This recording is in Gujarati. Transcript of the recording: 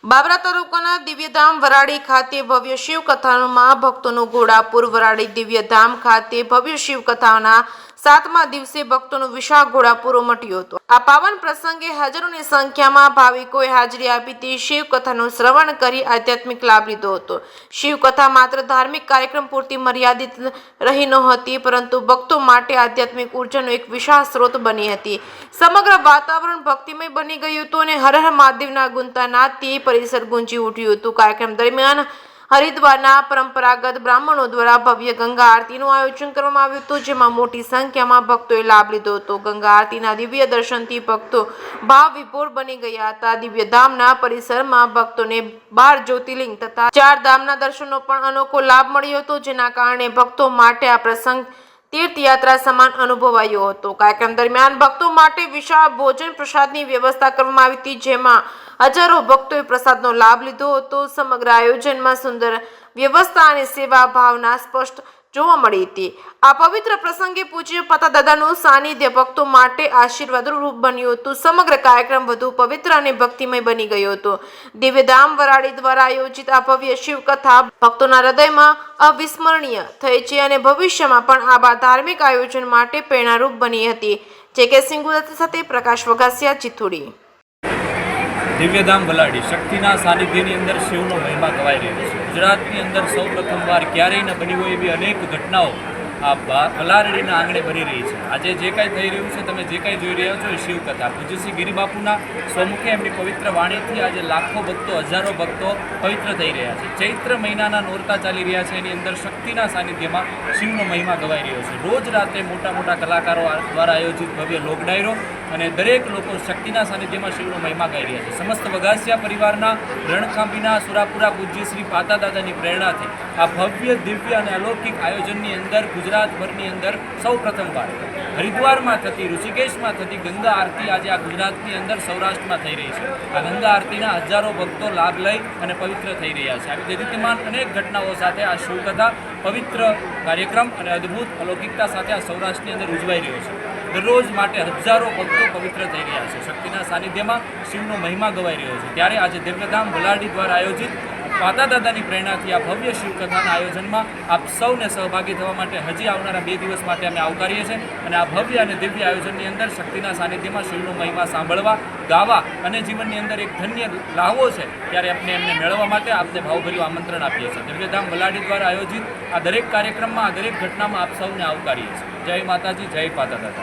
બાબરા તાલુકાના દિવ્યધામ વરાડી ખાતે ભવ્ય શિવકથામાં ભક્તોનું ઘોડાપુર વરાડી દિવ્યધામ ખાતે ભવ્ય શિવકથાના 7મા દિવસે ભક્તોનું વિશાળ ઘોડાપુર ઉમટ્યું હતું। આ પાવન પ્રસંગે હજારોની સંખ્યામાં ભાવિકોએ હાજરી આપી તે શિવકથાનું શ્રવણ કરી આધ્યાત્મિક લાભ લીધો હતો। શિવકથા માત્ર ધાર્મિક કાર્યક્રમ પૂરતી મર્યાદિત રહી નહોતી, પરંતુ ભક્તો માટે આધ્યાત્મિક ઉર્જાનો એક વિશાળ સ્ત્રોત બની હતી। સમગ્ર વાતાવરણ ભક્તિમય બની ગયું હતું અને હર હર મહાદેવના ગુંજતા નાદથી પરિસર ગુંજી ઉઠ્યું હતું। કાર્યક્રમ દરમિયાન હરિદ્વારના પરંપરાગત બ્રાહ્મણો દ્વારા ભવ્ય ગંગા આરતીનું આયોજન કરવામાં આવ્યું હતું, જેમાં મોટી સંખ્યામાં ભક્તોએ લાભ લીધો હતો। ગંગા આરતીના દિવ્ય દર્શનથી ભક્તો ભાવ વિભોર બની ગયા હતા। દિવ્યધામના પરિસરમાં ભક્તોને 12 જ્યોતિર્લિંગ તથા 4 ધામના દર્શનનો પણ અનોખો લાભ મળ્યો હતો, જેના કારણે ભક્તો માટે આ પ્રસંગ તીર્થયાત્રા સમાન અનુભવાયો હતો। કાર્યક્રમ દરમિયાન ભક્તો માટે વિશાળ ભોજન પ્રસાદની વ્યવસ્થા કરવામાં આવી હતી, જેમાં હજારો ભક્તોએ પ્રસાદનો લાભ લીધો હતો। સમગ્ર આયોજનમાં સુંદર વ્યવસ્થા અને સેવા ભાવના સ્પષ્ટ જોવા મળી હતી। આ પવિત્ર પ્રસંગે પૂજ્ય પાતા દાદાનું સાનિધ્ય ભક્તો માટે આશીર્વાદરૂપ બન્યું હતું। સમગ્ર કાર્યક્રમ વધુ પવિત્ર અને ભક્તિમય બની ગયો હતો। દિવ્યધામ વરાડી દ્વારા આયોજિત આ ભવ્ય શિવકથા ભક્તોના હૃદયમાં અવિસ્મરણીય થઈ છે અને ભવિષ્યમાં પણ આવા ધાર્મિક આયોજન માટે પ્રેરણારૂપ બની હતી। જે.કે. સિંહ સાથે પ્રકાશ વઘાસિયા, ચિત્તોડી। દિવ્યધામ વલાડી શક્તિના સાનિધ્યની અંદર શિવનો મહિમા ગવાઈ રહ્યો છે। ગુજરાતની અંદર સૌ પ્રથમવાર ક્યારેય ન બની હોય એવી અનેક ઘટનાઓ આ વલારડીના આંગણે બની રહી છે। આજે જે કાંઈ થઈ રહ્યું છે, તમે જે કાંઈ જોઈ રહ્યા છો એ શિવકથા પૂજ્ય શ્રી ગિરિબાપુના સ્વમુખે એમની પવિત્ર વાણીથી આજે લાખો ભક્તો, હજારો ભક્તો પવિત્ર થઈ રહ્યા છે। ચૈત્ર મહિનાના નોરતા ચાલી રહ્યા છે, એની અંદર શક્તિના સાનિધ્યમાં શિવનો મહિમા ગવાઈ રહ્યો છે। રોજ રાત્રે મોટા મોટા કલાકારો દ્વારા આયોજિત ભવ્ય લોક ડાયરો અને દરેક લોકો શક્તિના સાનિધ્યમાં શિવનો મહિમા ગાઈ રહ્યા છે। સમસ્ત વઘાસિયા પરિવારના રણખાંભીના સુરાપુરા પૂજ્ય શ્રી પાતા દાદાની પ્રેરણાથી આ ભવ્ય દિવ્ય અને અલૌકિક આયોજનની અંદર ગુજરાતભરની અંદર સૌ પ્રથમવાર હરિદ્વારમાં થતી, ઋષિકેશમાં થતી ગંગા આરતી આજે આ ગુજરાતની અંદર સૌરાષ્ટ્રમાં થઈ રહી છે। આ ગંગા આરતીના હજારો ભક્તો લાભ લઈ અને પવિત્ર થઈ રહ્યા છે। આવી દૈદીપ્યમાન અનેક ઘટનાઓ સાથે આ શિવકથા પવિત્ર કાર્યક્રમ અને અદ્ભુત અલૌકિકતા સાથે આ સૌરાષ્ટ્રની અંદર ઉજવાઈ રહ્યો છે। દરરોજ માટે હજારો ભક્તો પવિત્ર થઈ રહ્યા છે। શક્તિના સાનિધ્યમાં શિવનો મહિમા ગવાઈ રહ્યો છે। ત્યારે આજે દિવ્યધામ વલાડી દ્વારા આયોજિત પાતા દાદાની પ્રેરણાથી આ ભવ્ય શિવકથાના આયોજનમાં આપ સૌને સહભાગી થવા માટે હજી આવનારા 2 દિવસ માટે અમે આવકારીએ છીએ અને આ ભવ્ય અને દિવ્ય આયોજનની અંદર શક્તિના સાનિધ્યમાં શિવનો મહિમા સાંભળવા, ગાવા અને જીવનની અંદર એક ધન્ય લાહવો છે, ત્યારે આપણે એમને મેળવવા માટે આપને ભાવભર્યું આમંત્રણ આપીએ છીએ। દિવ્યધામ વલાડી દ્વારા આયોજિત આ દરેક કાર્યક્રમમાં, આ દરેક ઘટનામાં આપ સૌને આવકારીએ છીએ। જય માતાજી, જય પાતા દાદા।